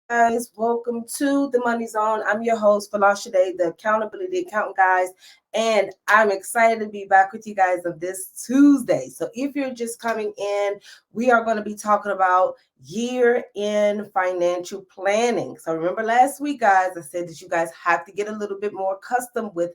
guys, welcome to the Money Zone. I'm your host, Folasade, the Accountability Accountant, guys, and I'm excited to be back with you guys on this Tuesday. So, if you're just coming in, we are going to be talking about year-end financial planning. So, remember last week, guys, I said that you guys have to get a little bit more accustomed with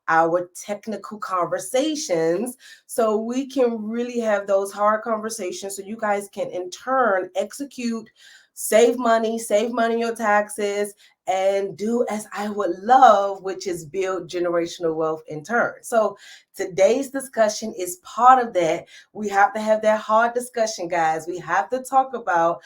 our technical conversations so we can really have those hard conversations so you guys can in turn execute, save money on your taxes, and do as I would love, which is build generational wealth in turn. So today's discussion is part of that. We have to have that hard discussion, guys. We have to talk about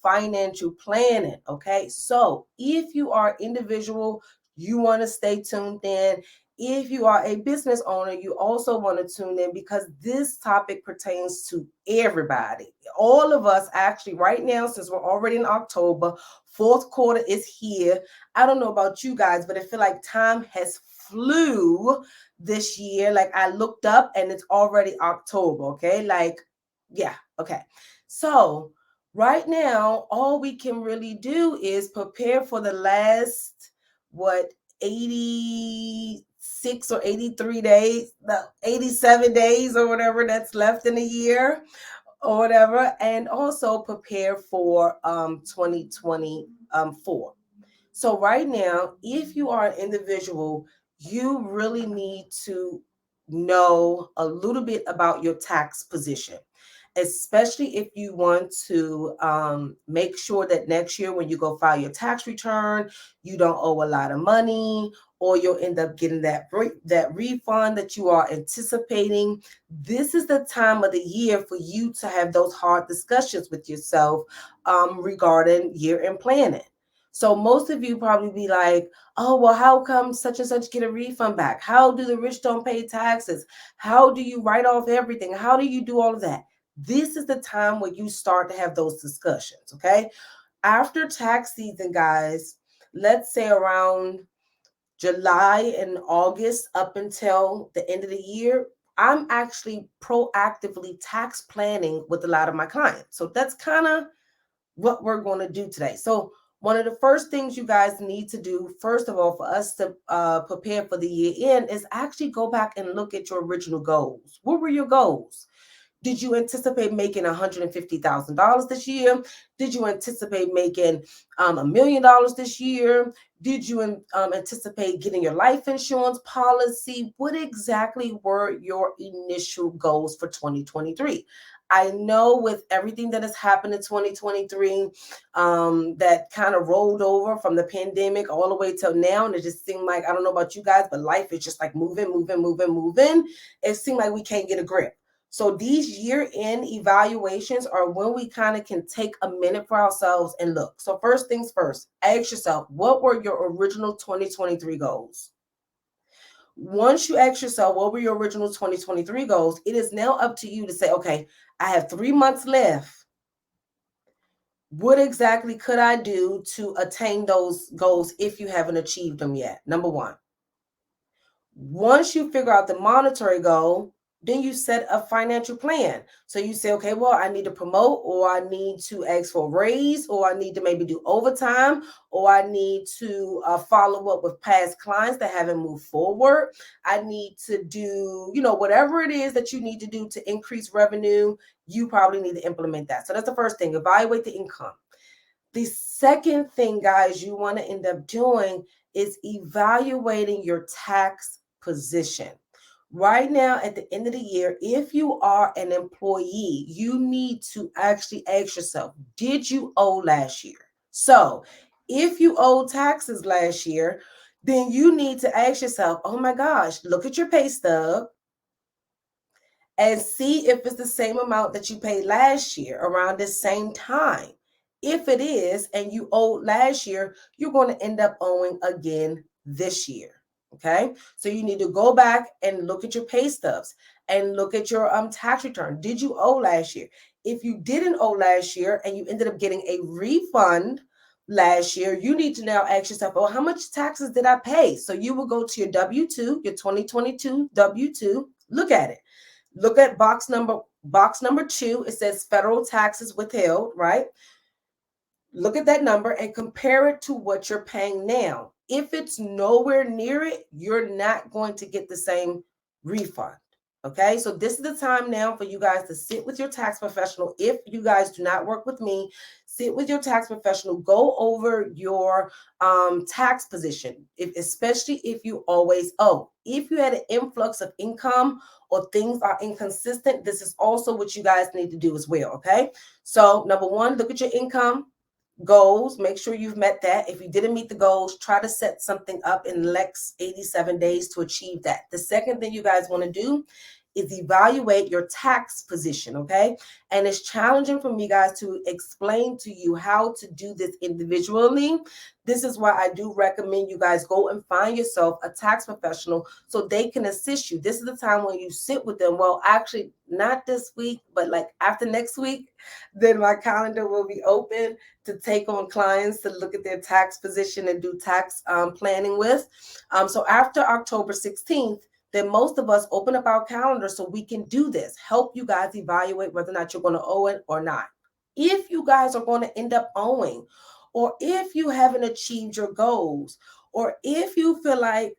financial planning. Okay. So if you are individual, you want to stay tuned in. If you are a business owner, you also want to tune in because this topic pertains to everybody. All of us, actually, right now, since we're already in October, fourth quarter is here. I don't know about you guys, but I feel like time has flew this year. Like I looked up and it's already October. Okay. Like, yeah. Okay. So right now, all we can really do is prepare for the last, what, 86 or 83 days, the 87 days or whatever that's left in a year or whatever, and also prepare for 2024. So right now, if you are an individual, you really need to know a little bit about your tax position, especially if you want to make sure that next year when you go file your tax return, you don't owe a lot of money, or you'll end up getting that refund that you are anticipating. This is the time of the year for you to have those hard discussions with yourself regarding year-end planning. So most of you probably be like, oh, well, how come such and such get a refund back? How do the rich don't pay taxes? How do you write off everything? How do you do all of that? This is the time where you start to have those discussions, okay? After tax season, guys, let's say around July and August up until the end of the year, I'm actually proactively tax planning with a lot of my clients. So that's kind of what we're going to do today. So one of the first things you guys need to do, first of all, for us to prepare for the year end is actually go back and look at your original goals. What were your goals? Did you anticipate making $150,000 this year? Did you anticipate making $1 million this year? Did you anticipate getting your life insurance policy? What exactly were your initial goals for 2023? I know with everything that has happened in 2023, that kind of rolled over from the pandemic all the way till now, and it just seemed like, I don't know about you guys, but life is just like moving. It seemed like we can't get a grip. So these year-end evaluations are when we kind of can take a minute for ourselves and look. So first things first, ask yourself, what were your original 2023 goals? Once you ask yourself, what were your original 2023 goals? It is now up to you to say, okay, I have 3 months left. What exactly could I do to attain those goals if you haven't achieved them yet? Number one. Once you figure out the monetary goal, then you set a financial plan. So you say, okay, well, I need to promote, or I need to ask for a raise, or I need to maybe do overtime, or I need to follow up with past clients that haven't moved forward. I need to do, whatever it is that you need to do to increase revenue, you probably need to implement that. So that's the first thing, evaluate the income. The second thing, guys, you want to end up doing is evaluating your tax position. Right now, at the end of the year, if you are an employee, you need to actually ask yourself, did you owe last year? So if you owe taxes last year, then you need to ask yourself, oh my gosh, look at your pay stub and see if it's the same amount that you paid last year around the same time. If it is, and you owed last year, you're going to end up owing again this year. Okay. So you need to go back and look at your pay stubs and look at your tax return. Did you owe last year? If you didn't owe last year and you ended up getting a refund last year, you need to now ask yourself, oh, how much taxes did I pay? So you will go to your W-2, your 2022 W-2, look at it. Look at box number 2. It says federal taxes withheld, right? look at that number and compare it to what you're paying now. If it's nowhere near it, you're not going to get the same refund. Okay, so this is the time now for you guys to sit with your tax professional. If you guys do not work with me, sit with your tax professional, go over your tax position, especially if you always owe. If you had an influx of income or things are inconsistent, this is also what you guys need to do as well. Okay, so number one, look at your income goals. Make sure you've met that. If you didn't meet the goals, try to set something up in the next 87 days to achieve that. The second thing you guys want to do is evaluate your tax position, okay? And it's challenging for me, guys, to explain to you how to do this individually. This is why I do recommend you guys go and find yourself a tax professional so they can assist you. This is the time when you sit with them. Well, actually, not this week, but like after next week, then my calendar will be open to take on clients to look at their tax position and do tax planning with. So after October 16th, then most of us open up our calendar so we can do this, help you guys evaluate whether or not you're going to owe it or not. If you guys are going to end up owing, or if you haven't achieved your goals, or if you feel like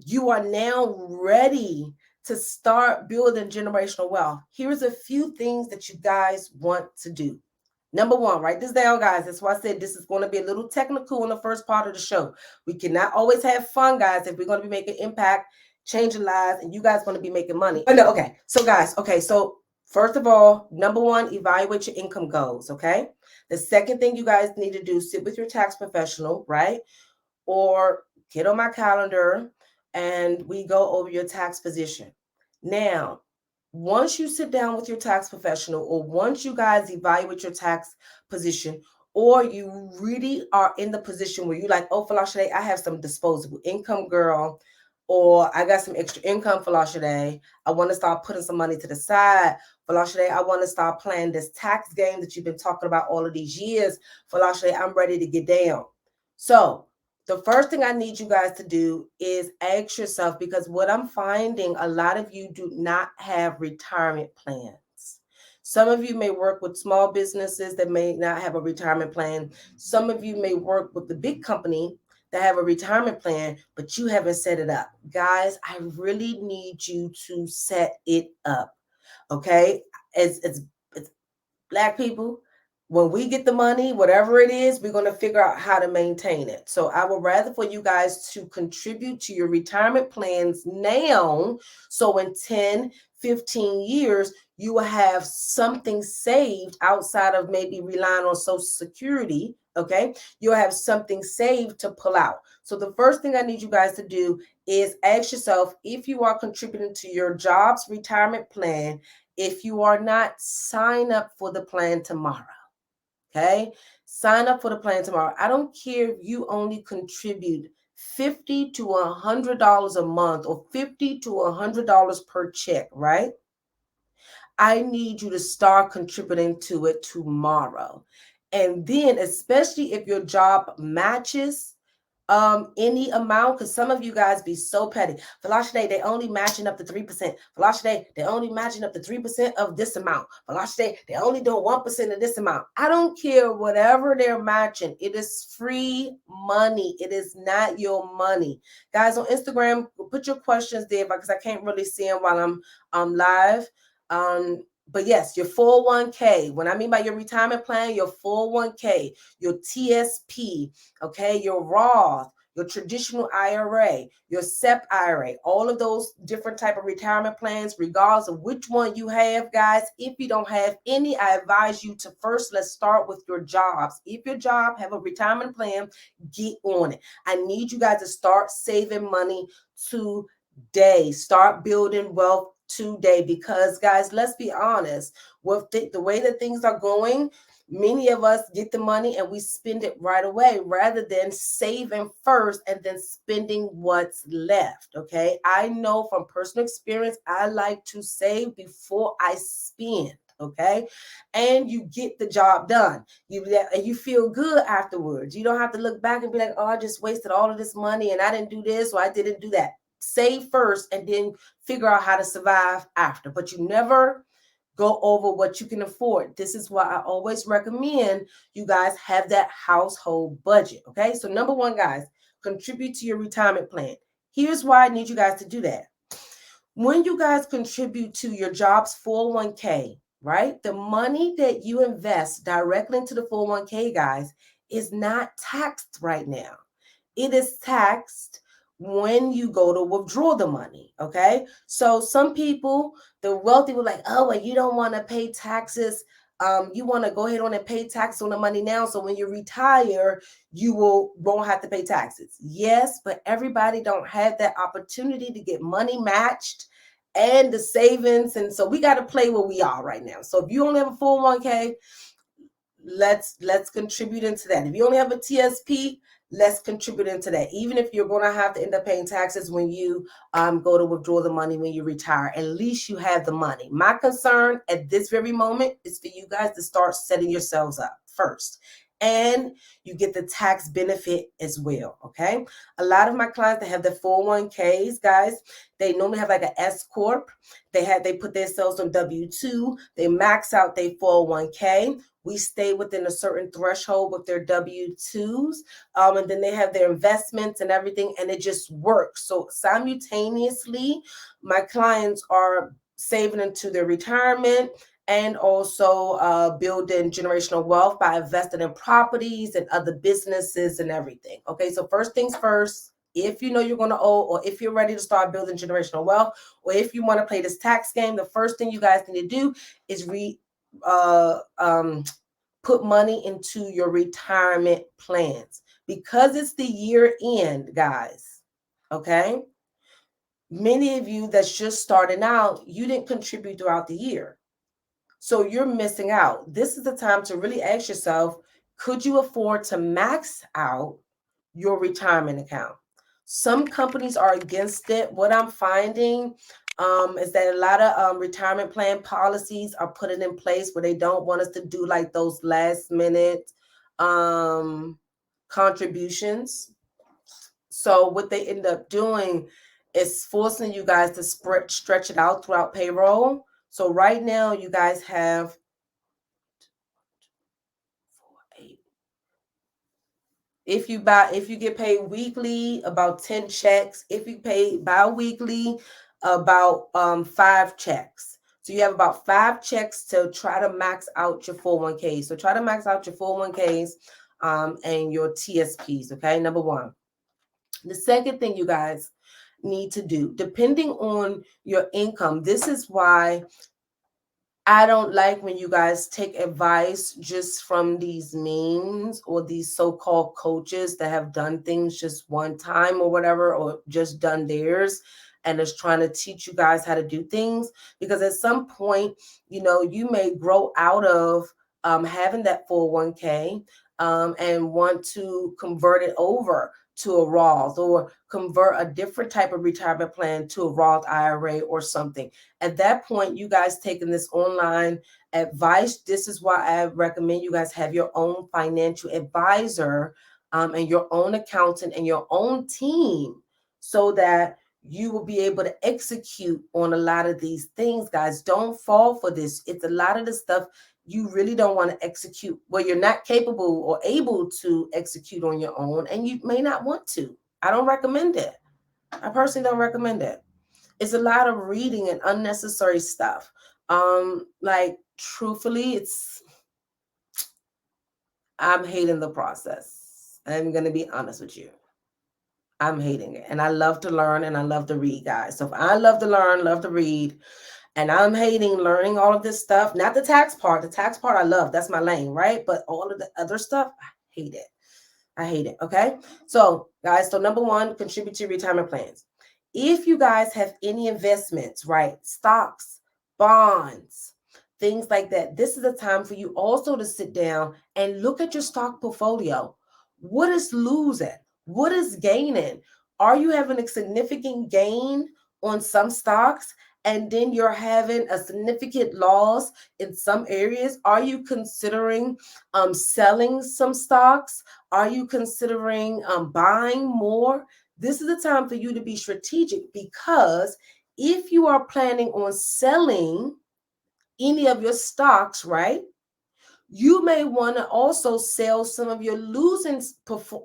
you are now ready to start building generational wealth, here's a few things that you guys want to do. Number one, write this down, guys. That's why I said this is going to be a little technical in the first part of the show. We cannot always have fun, guys, if we're going to be making impact, changing lives, and you guys going to be making money. But no, okay. So, guys, okay. So, first of all, number one, evaluate your income goals, okay? The second thing you guys need to do, sit with your tax professional, right? Or get on my calendar and we go over your tax position. Now, once you sit down with your tax professional, or once you guys evaluate your tax position, or you really are in the position where you're like, oh, Folasade, I have some disposable income, girl, or I got some extra income, Folasade, I want to start putting some money to the side. Folasade, I want to start playing this tax game that you've been talking about all of these years. Folasade, I'm ready to get down. So the first thing I need you guys to do is ask yourself, because what I'm finding, a lot of you do not have retirement plans. Some of you may work with small businesses that may not have a retirement plan. Some of you may work with the big company that have a retirement plan, but you haven't set it up. Guys, I really need you to set it up. Okay? It's Black people, when we get the money, whatever it is, we're going to figure out how to maintain it. So I would rather for you guys to contribute to your retirement plans now. So in 10, 15 years, you will have something saved outside of maybe relying on Social Security. Okay. You'll have something saved to pull out. So the first thing I need you guys to do is ask yourself, if you are contributing to your job's retirement plan. If you are not, sign up for the plan tomorrow. Okay? Sign up for the plan tomorrow. I don't care if you only contribute $50 to $100 a month or $50 to $100 per check, right? I need you to start contributing to it tomorrow. And then, especially if your job matches any amount, because some of you guys be so petty. Folasade, they only matching up to 3%. Folasade, they only matching up to 3% of this amount. Folasade, they only doing 1% of this amount. I don't care whatever they're matching. It is free money. It is not your money. Guys, on Instagram, put your questions there because I can't really see them while I'm live. But yes, your 401k. When I mean by your retirement plan, your 401k, your TSP, okay, your Roth, your traditional IRA, your SEP IRA, all of those different type of retirement plans, regardless of which one you have, guys. If you don't have any, I advise you to first, let's start with your jobs. If your job have a retirement plan, get on it. I need you guys to start saving money today. Start building wealth today, because guys, let's be honest, with the way that things are going, many of us get the money and we spend it right away rather than saving first and then spending what's left. Okay, I know from personal experience, I like to save before I spend. Okay, and you get the job done. You feel good afterwards. You don't have to look back and be like, oh, I just wasted all of this money and I didn't do this or I didn't do that. Save first and then figure out how to survive after. But you never Go over what you can afford. This is why I always recommend you guys have that household budget. Okay. So, number one, guys, contribute to your retirement plan. Here's why I need you guys to do that. When you guys contribute to your job's 401k, right? The money that you invest directly into the 401k, guys, is not taxed right now. It is taxed when you go to withdraw the money. Okay. So some people, the wealthy, were like, oh, well, you don't want to pay taxes. You want to go ahead on and pay tax on the money now. So when you retire, you won't have to pay taxes. Yes, but everybody don't have that opportunity to get money matched and the savings. And so we got to play where we are right now. So if you only have a 401k, let's contribute into that. If you only have a TSP, let's contribute into that. Even if you're going to have to end up paying taxes when you go to withdraw the money when you retire, at least you have the money. My concern at this very moment is for you guys to start setting yourselves up first, and you get the tax benefit as well. Okay. A lot of my clients that have the 401ks, guys, they normally have like an S corp. They put themselves on W-2. They max out their 401k. We stay within a certain threshold with their W-2s. And then they have their investments and everything, and it just works. So simultaneously, my clients are saving into their retirement and also building generational wealth by investing in properties and other businesses and everything. Okay, so first things first, if you know you're going to owe, or if you're ready to start building generational wealth, or if you want to play this tax game, the first thing you guys need to do is put money into your retirement plans, because it's the year end, guys. Okay. Many of you that's just starting out, you didn't contribute throughout the year. So you're missing out. This is the time to really ask yourself, could you afford to max out your retirement account? Some companies are against it. What I'm finding is that a lot of retirement plan policies are putting in place where they don't want us to do like those last minute contributions. So what they end up doing is forcing you guys to stretch it out throughout payroll. So right now you guys have if you get paid weekly, about 10 checks. If you pay bi-weekly, about 5 checks. So you have about 5 checks to try to max out your 401ks. So try to max out your 401ks and your TSPs. Okay, number one. The second thing you guys need to do, depending on your income, this is why I don't like when you guys take advice just from these memes or these so-called coaches that have done things just one time or whatever, or just done theirs and is trying to teach you guys how to do things. Because at some point, you may grow out of having that 401k and want to convert it over to a Roth, or convert a different type of retirement plan to a Roth IRA or something. At that point, you guys taking this online advice, this is why I recommend you guys have your own financial advisor and your own accountant and your own team, so that you will be able to execute on a lot of these things, guys. Don't fall for this. It's a lot of the stuff you really don't want to execute. Well, you're not capable or able to execute on your own, and you may not want to. I don't recommend it. I personally don't recommend it. It's a lot of reading and unnecessary stuff. Like truthfully, I'm hating the process. I'm gonna be honest with you. I'm hating it. And I love to learn and I love to read, guys. So if I love to learn, love to read, and I'm hating learning all of this stuff, not the tax part. The tax part I love. That's my lane, right? But all of the other stuff, I hate it. I hate it. Okay. So, guys, so number one, contribute to retirement plans. If you guys have any investments, right? Stocks, bonds, things like that, this is a time for you also to sit down and look at your stock portfolio. What is losing? What is gaining? Are you having a significant gain on some stocks, and then you're having a significant loss in some areas? Are you considering selling some stocks? Are you considering buying more? This is the time for you to be strategic, because if you are planning on selling any of your stocks, right? You may want to also sell some of your losing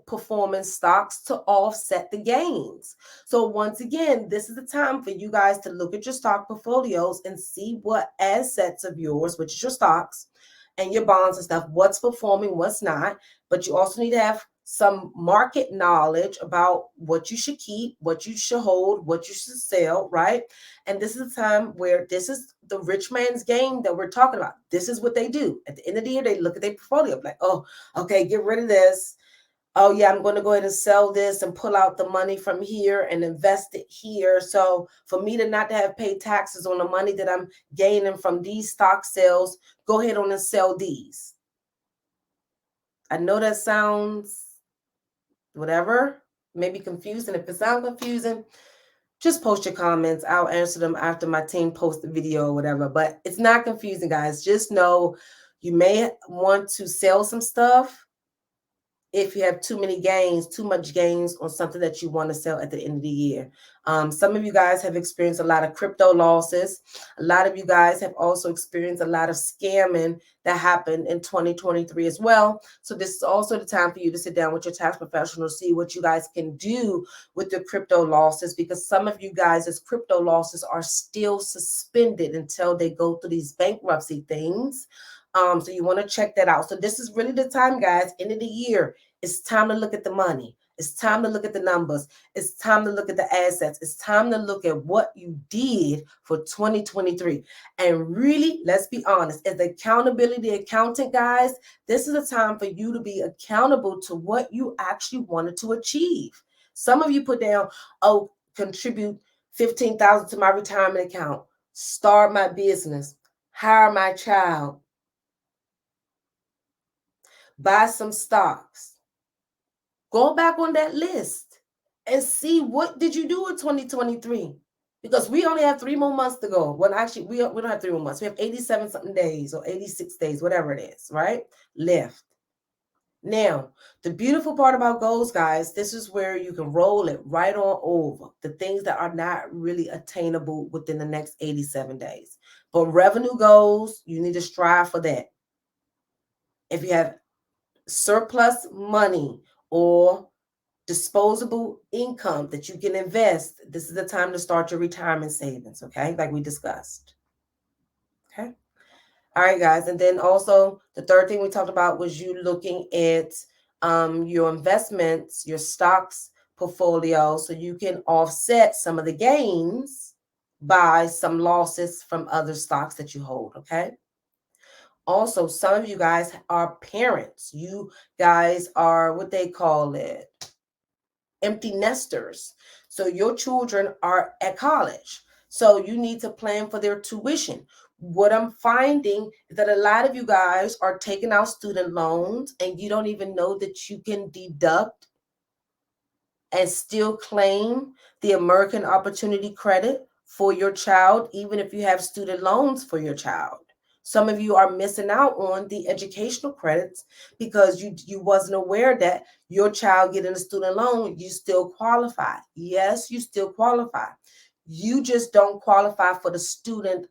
performance stocks to offset the gains. So once again, this is the time for you guys to look at your stock portfolios and see what assets of yours, which is your stocks and your bonds and stuff, what's performing, what's not. But you also need to have some market knowledge about what you should keep, what you should hold, what you should sell, right? And this is a time where this is the rich man's game that we're talking about. This is what they do. At the end of the year, they look at their portfolio like, oh, okay, get rid of this. Oh, yeah, I'm going to go ahead and sell this and pull out the money from here and invest it here. So for me to not to have paid taxes on the money that I'm gaining from these stock sales, go ahead on and sell these. I know that sounds whatever, maybe confusing. If it sounds confusing, just post your comments. I'll answer them after my team posts the video or whatever. But it's not confusing, guys. Just know you may want to sell some stuff if you have too much gains on something that you want to sell at the end of the year. Some of you guys have experienced a lot of crypto losses. A lot of you guys have also experienced a lot of scamming that happened in 2023 as well. So this is also the time for you to sit down with your tax professional, see what you guys can do with your crypto losses, because some of you guys' crypto losses are still suspended until they go through these bankruptcy things. So you want to check that out. So this is really the time, guys, end of the year. It's time to look at the money. It's time to look at the numbers. It's time to look at the assets. It's time to look at what you did for 2023. And really, let's be honest, as the accountability accountant, guys, this is a time for you to be accountable to what you actually wanted to achieve. Some of you put down, oh, contribute $15,000 to my retirement account, start my business, hire my child, buy some stocks. Go back on that list and see what did you do in 2023, because we only have 3 more months to go. Well, actually, we don't have 3 more months. We have 87 something days or 86 days, whatever it is, right? Left. Now, the beautiful part about goals, guys, this is where you can roll it right on over the things that are not really attainable within the next 87 days. But revenue goals, you need to strive for that. If you have surplus money or disposable income that you can invest, this is the time to start your retirement savings, okay? Like we discussed. Okay. All right, guys. And then also the third thing we talked about was you looking at your investments, your stocks portfolio, so you can offset some of the gains by some losses from other stocks that you hold, okay? Also, some of you guys are parents. You guys are what they call it, empty nesters. So your children are at college. So you need to plan for their tuition. What I'm finding is that a lot of you guys are taking out student loans and you don't even know that you can deduct and still claim the American Opportunity Credit for your child, even if you have student loans for your child. Some of you are missing out on the educational credits because you wasn't aware that your child getting a student loan, you still qualify. Yes, you still qualify. You just don't qualify for the student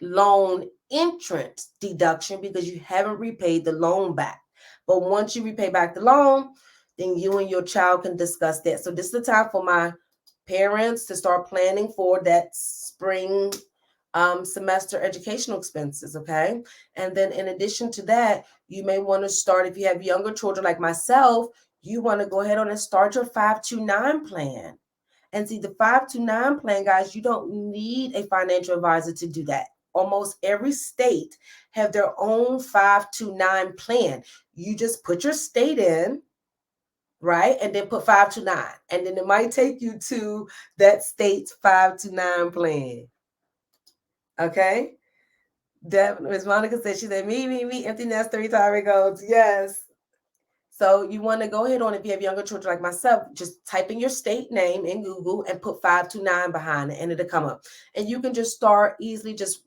loan interest deduction because you haven't repaid the loan back. But once you repay back the loan, then you and your child can discuss that. So this is the time for my parents to start planning for that spring semester educational expenses, okay? And then in addition to that, you may want to start, if you have younger children like myself, you want to go ahead on and start your 529 plan. And see, the 529 plan, guys, you don't need a financial advisor to do that. Almost every state have their own 529 plan. You just put your state in, right? And then put 529. And then it might take you to that state's 529 plan. Okay? That Ms. Monica said, she said, me, empty nest, retirement goals. Yes. So you want to go ahead on, if you have younger children like myself, just type in your state name in Google and put 529 behind it and it'll come up. And you can just start easily just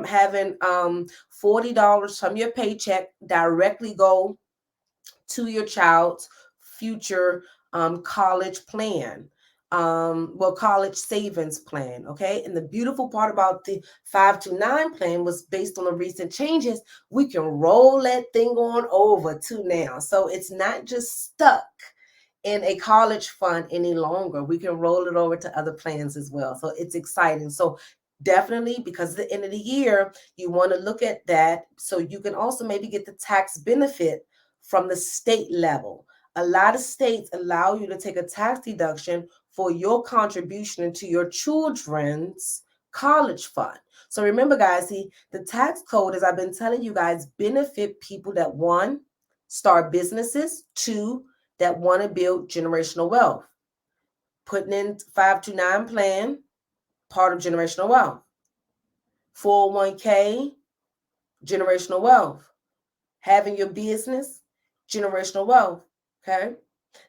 having $40 from your paycheck directly go to your child's future college plan. college savings plan. Okay. And the beautiful part about the 529 plan was based on the recent changes, we can roll that thing on over to now. So it's not just stuck in a college fund any longer. We can roll it over to other plans as well. So it's exciting. So definitely, because at the end of the year, you want to look at that so you can also maybe get the tax benefit from the state level. A lot of states allow you to take a tax deduction for your contribution into your children's college fund. So remember, guys, see, the tax code, as I've been telling you guys, benefit people that, one, start businesses, two, that want to build generational wealth. Putting in 529 plan, part of generational wealth. 401k, generational wealth. Having your business, generational wealth. Okay.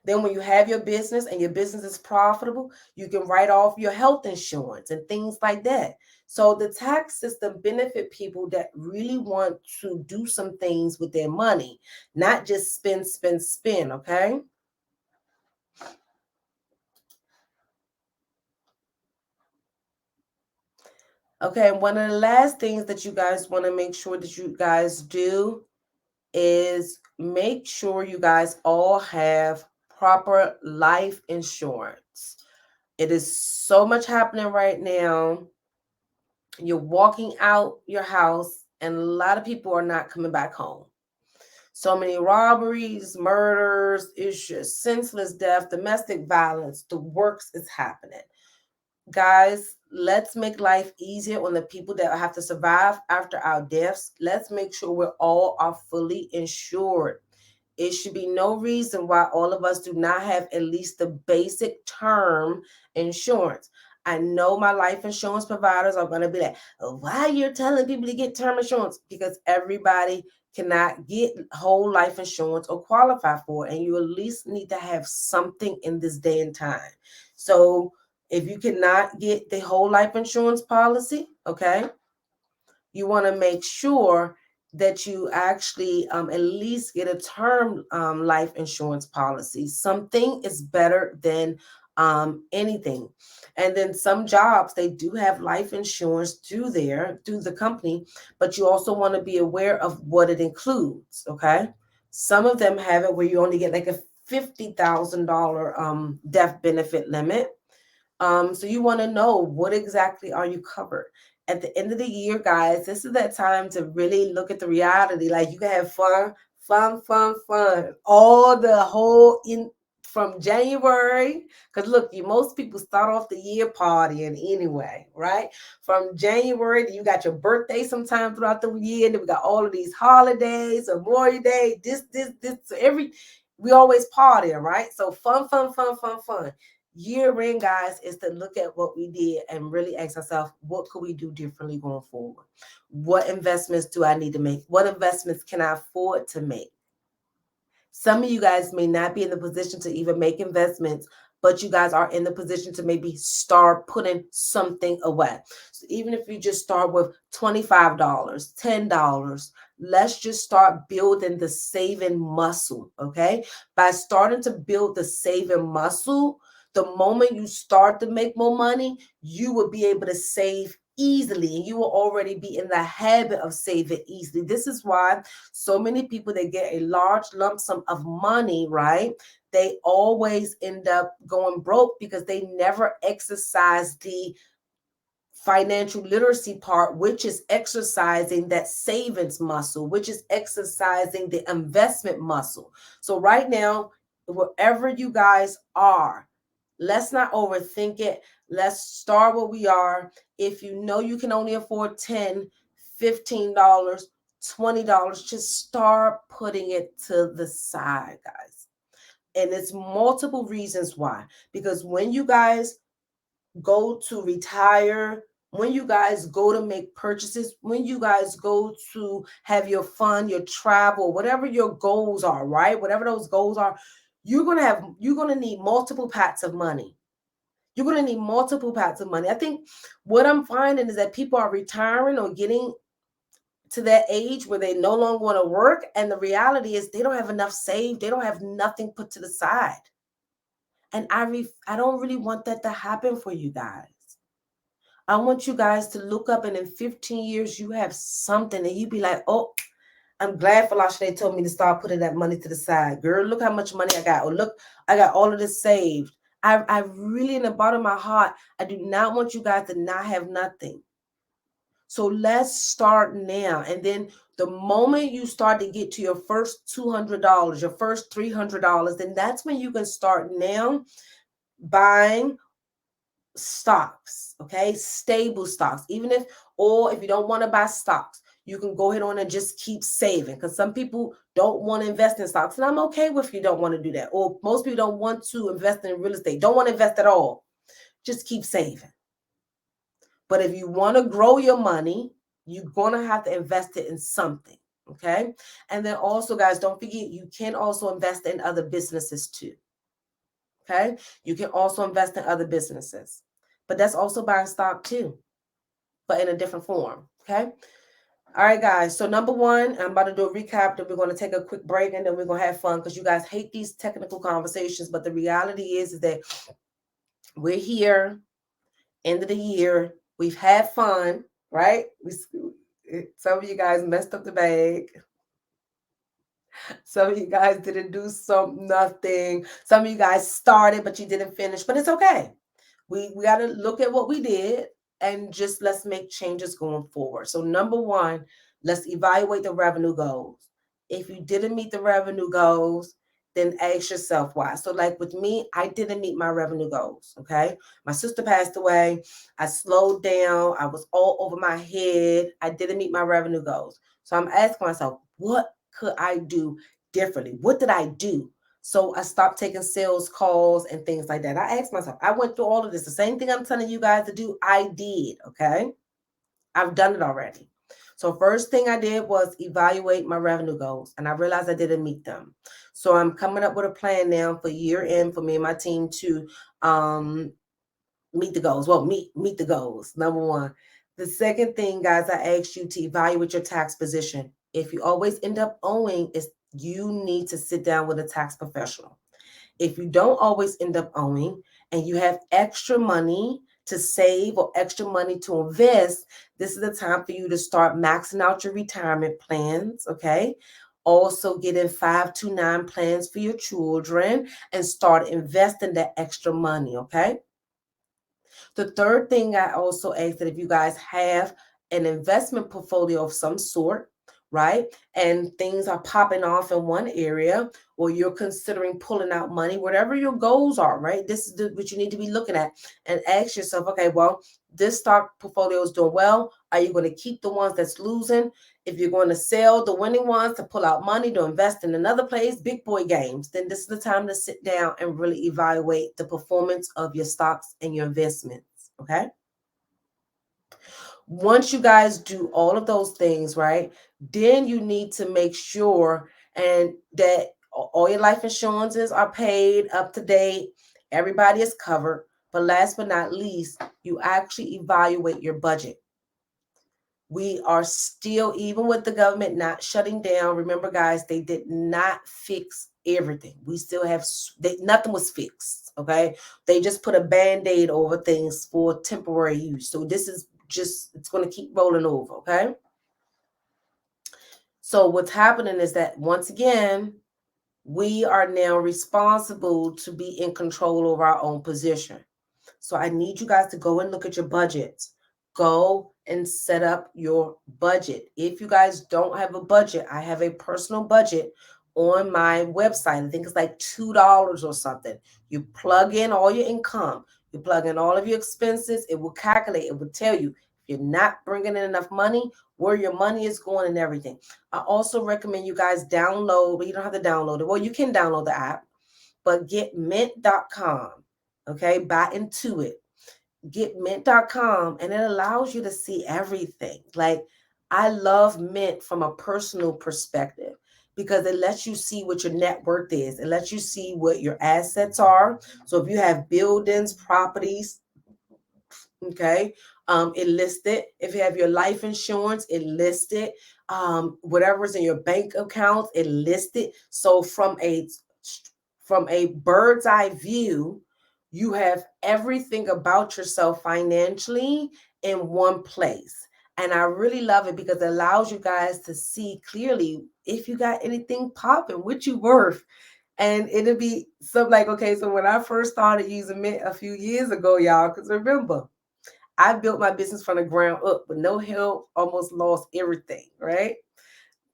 Then when you have your business and your business is profitable, you can write off your health insurance and things like that. So the tax system benefit people that really want to do some things with their money, not just spend, spend, spend. Okay. Okay, one of the last things that you guys want to make sure that you guys do is make sure you guys all have proper life insurance. It is so much happening right now. You're walking out your house, and a lot of people are not coming back home. So many robberies, murders, it's just senseless death, domestic violence, the works is happening. Guys, let's make life easier on the people that have to survive after our deaths. Let's make sure we're all are fully insured. It should be no reason why all of us do not have at least the basic term insurance. I know my life insurance providers are going to be like, oh, why you're telling people to get term insurance? Because everybody cannot get whole life insurance or qualify for it. And you at least need to have something in this day and time. So if you cannot get the whole life insurance policy, okay, you want to make sure that you actually at least get a term life insurance policy. Something is better than anything. And then some jobs, they do have life insurance through the company, but you also want to be aware of what it includes, okay? Some of them have it where you only get like a $50,000 death benefit limit. So you want to know what exactly are you covered. At the end of the year, guys, this is that time to really look at the reality. Like you can have fun, fun, fun, fun. All the whole in from January, because look, most people start off the year partying anyway, right? From January, you got your birthday sometime throughout the year, and then we got all of these holidays, Memorial Day, this, so we always partying, right? So fun, fun, fun, fun, fun. Year end, guys, is to look at what we did and really ask ourselves, what could we do differently going forward? What investments do I need to make? What investments can I afford to make? Some of you guys may not be in the position to even make investments, but you guys are in the position to maybe start putting something away. So even if you just start with $25, $10, let's just start building the saving muscle, okay? By starting to build the saving muscle, the moment you start to make more money, you will be able to save easily, and you will already be in the habit of saving easily. This is why so many people that get a large lump sum of money, right? They always end up going broke because they never exercise the financial literacy part, which is exercising that savings muscle, which is exercising the investment muscle. So right now, wherever you guys are, let's not overthink it. Let's start where we are. If you know you can only afford $10, $15, $20, just start putting it to the side, guys. And it's multiple reasons why. Because when you guys go to retire, when you guys go to make purchases, when you guys go to have your fun, your travel, whatever your goals are, right? Whatever those goals are, you're going to need multiple pots of money. You're going to need multiple pots of money. I think what I'm finding is that people are retiring or getting to that age where they no longer want to work. And the reality is they don't have enough saved. They don't have nothing put to the side. And I don't really want that to happen for you guys. I want you guys to look up and in 15 years, you have something and you be like, oh, I'm glad Folasade told me to start putting that money to the side. Girl, look how much money I got. Or look, I got all of this saved. I really, in the bottom of my heart, I do not want you guys to not have nothing. So let's start now. And then the moment you start to get to your first $200, your first $300, then that's when you can start now buying stocks, okay? Stable stocks. Or if you don't want to buy stocks, you can go ahead on and just keep saving, because some people don't want to invest in stocks. And I'm okay with you don't want to do that. Or most people don't want to invest in real estate, don't want to invest at all. Just keep saving. But if you want to grow your money, you're going to have to invest it in something, okay? And then also, guys, don't forget, you can also invest in other businesses too, okay? You can also invest in other businesses. But that's also buying stock too, but in a different form, okay? All right, guys. So number one, I'm about to do a recap. Then we're going to take a quick break, and then we're going to have fun, because you guys hate these technical conversations. But the reality is that we're here, end of the year. We've had fun, right? Some of you guys messed up the bag. Some of you guys didn't do nothing. Some of you guys started, but you didn't finish. But it's okay. We got to look at what we did and just let's make changes going forward. So number one, let's evaluate the revenue goals. If you didn't meet the revenue goals, then ask yourself why. So like with me, I didn't meet my revenue goals, okay? My sister passed away. I slowed down. I was all over my head. I didn't meet my revenue goals. So I'm asking myself, what could I do differently? What did I do? So I stopped taking sales calls and things like that. I asked myself, I went through all of this. The same thing I'm telling you guys to do, I did, okay? I've done it already. So first thing I did was evaluate my revenue goals, and I realized I didn't meet them. So I'm coming up with a plan now for year end for me and my team to meet the goals. Well, meet the goals, number one. The second thing, guys, I asked you to evaluate your tax position. If you always end up owing, you need to sit down with a tax professional. If you don't always end up owing and you have extra money to save or extra money to invest, this is the time for you to start maxing out your retirement plans, okay? Also getting 529 plans for your children and start investing that extra money, okay? The third thing I also ask that if you guys have an investment portfolio of some sort, right? And things are popping off in one area, or you're considering pulling out money, whatever your goals are, right? This is what you need to be looking at and ask yourself, okay, well, this stock portfolio is doing well. Are you going to keep the ones that's losing? If you're going to sell the winning ones to pull out money to invest in another place, big boy games, then this is the time to sit down and really evaluate the performance of your stocks and your investments, okay? Once you guys do all of those things, right, then you need to make sure and that all your life insurances are paid up to date. Everybody is covered. But last but not least, you actually evaluate your budget. We are still, even with the government not shutting down, remember, guys, they did not fix everything. We still have, nothing was fixed, okay? They just put a Band-Aid over things for temporary use. So this is just, it's going to keep rolling over, okay? So what's happening is that, once again, we are now responsible to be in control of our own position. So I need you guys to go and look at your budgets. Go and set up your budget. If you guys don't have a budget, I have a personal budget on my website. I think it's like $2 or something. You plug in all your income. You plug in all of your expenses. It will calculate. It will tell you if you're not bringing in enough money, where your money is going and everything. I also recommend you guys download, but you don't have to download it. Well, you can download the app, but get mint.com. Okay, buy into it. Get mint.com, and it allows you to see everything. Like, I love Mint from a personal perspective because it lets you see what your net worth is. It lets you see what your assets are. So if you have buildings, properties, okay, it lists it. If you have your life insurance, it lists it. Whatever's in your bank accounts, it lists it. So from a bird's eye view, you have everything about yourself financially in one place. And I really love it because it allows you guys to see clearly if you got anything popping, what you worth. And it'll be something like, okay, so when I first started using Mint a few years ago, y'all, because remember, I built my business from the ground up with no help, almost lost everything, right?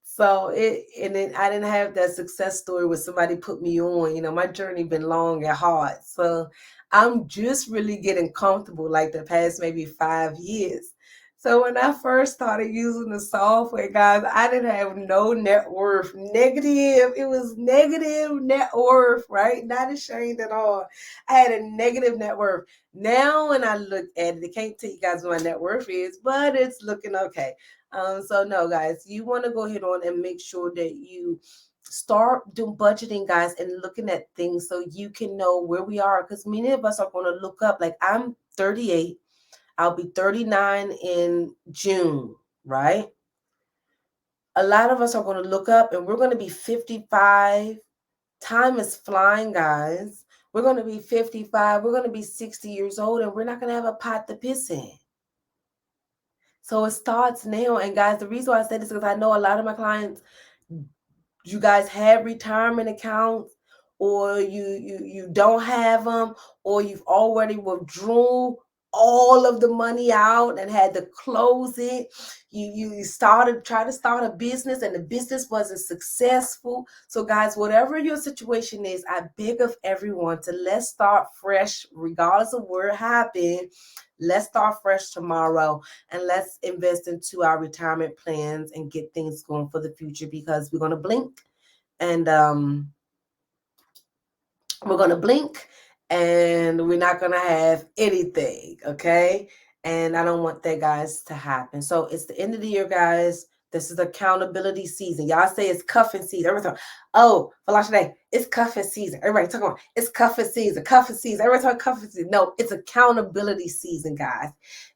So and then I didn't have that success story where somebody put me on. My journey been long and hard. So I'm just really getting comfortable like the past maybe 5 years. So when I first started using the software, guys, I didn't have no net worth. Negative. It was negative net worth, right? Not ashamed at all. I had a negative net worth. Now when I look at it, I can't tell you guys what my net worth is, but it's looking okay. So no, guys, you want to go ahead on and make sure that you start doing budgeting, guys, and looking at things so you can know where we are. Because many of us are going to look up. Like I'm 38, I'll be 39 in June, right? A lot of us are going to look up and we're going to be 55. Time is flying, guys. We're going to be 55. We're going to be 60 years old and we're not going to have a pot to piss in. So it starts now. And guys, the reason why I say this is because I know a lot of my clients, you guys have retirement accounts, or you don't have them, or you've already withdrew all of the money out and had to close it. You try to start a business and the business wasn't successful. So guys, whatever your situation is, I beg of everyone to let's start fresh, regardless of where it happened. Let's start fresh tomorrow and let's invest into our retirement plans and get things going for the future, because we're going to blink and we're not going to have anything. Okay. And I don't want that, guys, to happen. So it's the end of the year, guys. This is accountability season. Y'all say it's cuffing season. Everyone talk, oh, Folasade, it's cuffing season. Everybody talk about it's cuffing season, cuffing season. Everybody talk cuffing season. No, it's accountability season, guys.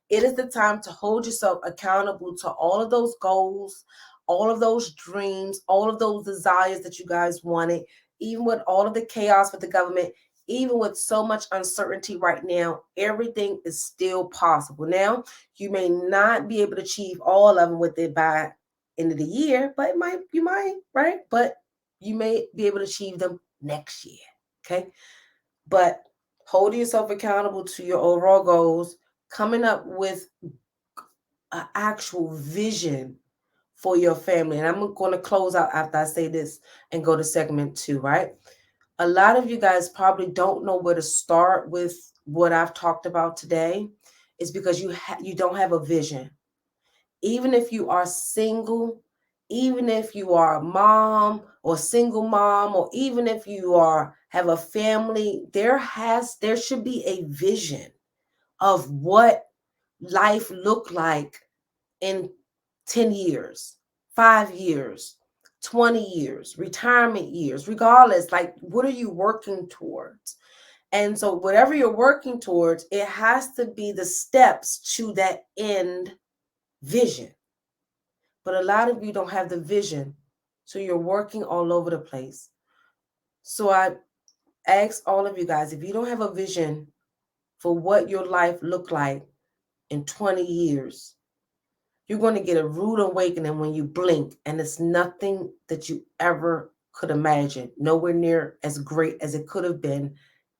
It is the time to hold yourself accountable to all of those goals, all of those dreams, all of those desires that you guys wanted, even with all of the chaos with the government, even with so much uncertainty right now, everything is still possible. Now, you may not be able to achieve all of them with it by end of the year, but you might, right? But you may be able to achieve them next year. Okay. But holding yourself accountable to your overall goals, coming up with an actual vision for your family. And I'm going to close out after I say this and go to segment 2, right? A lot of you guys probably don't know where to start with what I've talked about today. Is because you don't have a vision. Even if you are single, even if you are a mom or single mom, or even if you have a family, there should be a vision of what life look like in 10 years, 5 years, 20 years, retirement years, regardless. Like, what are you working towards? And so whatever you're working towards, it has to be the steps to that end vision. But a lot of you don't have the vision. So you're working all over the place. So I ask all of you guys, if you don't have a vision for what your life look like in 20 years, you're going to get a rude awakening when you blink, and it's nothing that you ever could imagine. Nowhere near as great as it could have been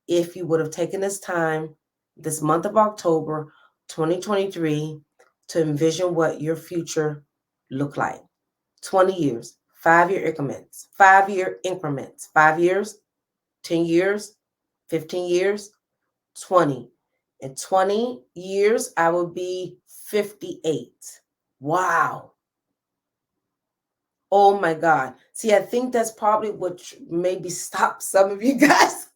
if you would have taken this time, this month of October 2023, to envision what your future looked like. 20 years, 5-year increments, 5-year increments, 5 years, 10 years, 15 years, 20. In 20 years, I will be 58. Wow. Oh my God. See, I think that's probably what maybe stopped some of you guys.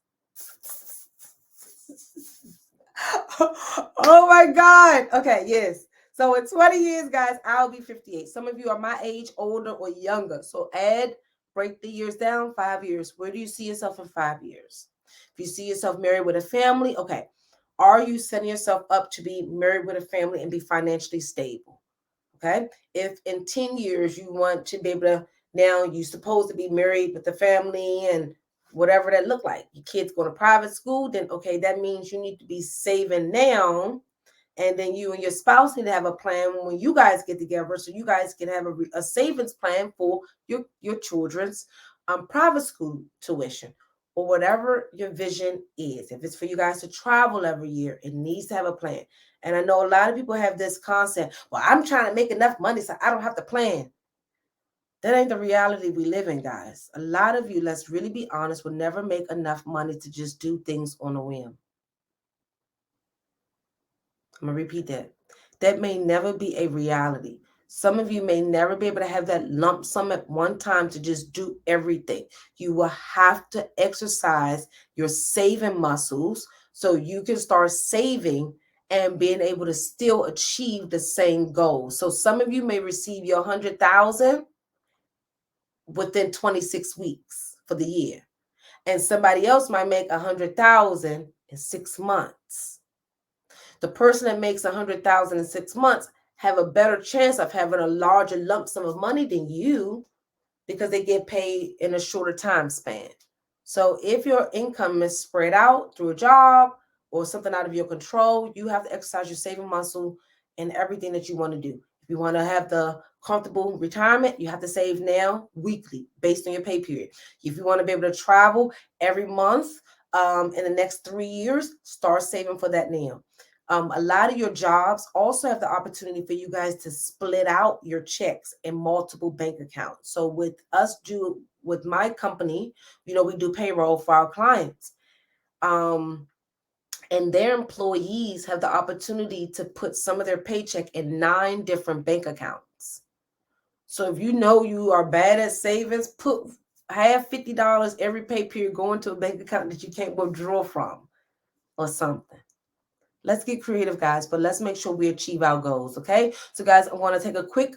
Oh my God. Okay, yes. So in 20 years, guys, I'll be 58. Some of you are my age, older or younger. So break the years down, 5 years. Where do you see yourself in 5 years? If you see yourself married with a family, okay. Are you setting yourself up to be married with a family and be financially stable? Okay. If in 10 years you want to be able to, now you're supposed to be married with a family and whatever that look like. Your kids go to private school, then okay, that means you need to be saving now. And then you and your spouse need to have a plan when you guys get together, so you guys can have a savings plan for your children's private school tuition, or whatever your vision is. If it's for you guys to travel every year, it needs to have a plan. And I know a lot of people have this concept, well, I'm trying to make enough money so I don't have to plan. That ain't the reality we live in, guys. A lot of you, let's really be honest, will never make enough money to just do things on a whim. I'm going to repeat that. That may never be a reality. Some of you may never be able to have that lump sum at one time to just do everything. You will have to exercise your saving muscles so you can start saving and being able to still achieve the same goal. So some of you may receive your 100,000 within 26 weeks for the year, and somebody else might make 100,000 in 6 months. The person that makes 100,000 in 6 months have a better chance of having a larger lump sum of money than you, because they get paid in a shorter time span. So if your income is spread out through a job or something out of your control, you have to exercise your saving muscle in everything that you want to do. If you want to have the comfortable retirement, you have to save now weekly based on your pay period. If you want to be able to travel every month in the next 3 years, start saving for that now. A lot of your jobs also have the opportunity for you guys to split out your checks in multiple bank accounts. So with my company, we do payroll for our clients. And their employees have the opportunity to put some of their paycheck in 9 different bank accounts. So if you know you are bad at savings, have $50 every pay period going to a bank account that you can't withdraw from or something. Let's get creative, guys, but let's make sure we achieve our goals, okay? So, guys, I want to take a quick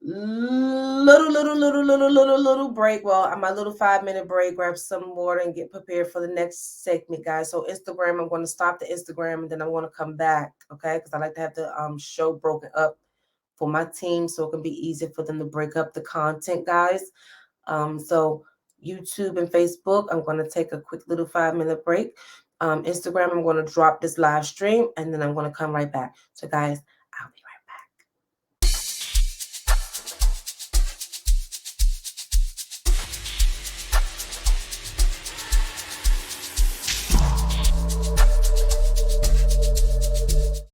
little break. Well, my little 5-minute break, grab some water and get prepared for the next segment, guys. So Instagram, I'm going to stop the Instagram and then I want to come back, okay? Because I like to have the show broken up for my team so it can be easier for them to break up the content, guys. So YouTube and Facebook, I'm going to take a quick little 5-minute break. Instagram, I'm going to drop this live stream and then I'm going to come right back. So guys,